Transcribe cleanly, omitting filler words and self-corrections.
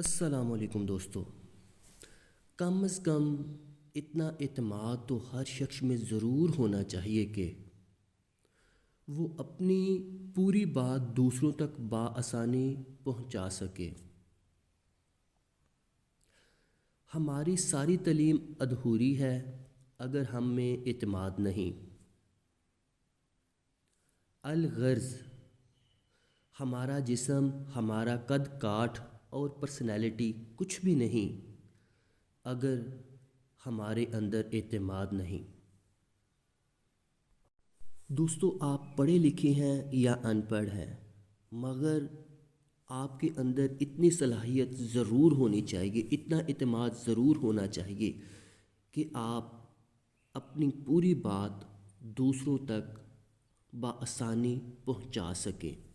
السلام علیکم دوستو، کم از کم اتنا اعتماد تو ہر شخص میں ضرور ہونا چاہیے کہ وہ اپنی پوری بات دوسروں تک بآسانی پہنچا سکے۔ ہماری ساری تعلیم ادھوری ہے اگر ہم میں اعتماد نہیں۔ الغرض ہمارا جسم، ہمارا قد کاٹ اور پرسنالٹی کچھ بھی نہیں اگر ہمارے اندر اعتماد نہیں۔ دوستو، آپ پڑھے لکھے ہیں یا ان پڑھ ہیں، مگر آپ کے اندر اتنی صلاحیت ضرور ہونی چاہیے، اتنا اعتماد ضرور ہونا چاہیے کہ آپ اپنی پوری بات دوسروں تک بآسانی پہنچا سکیں۔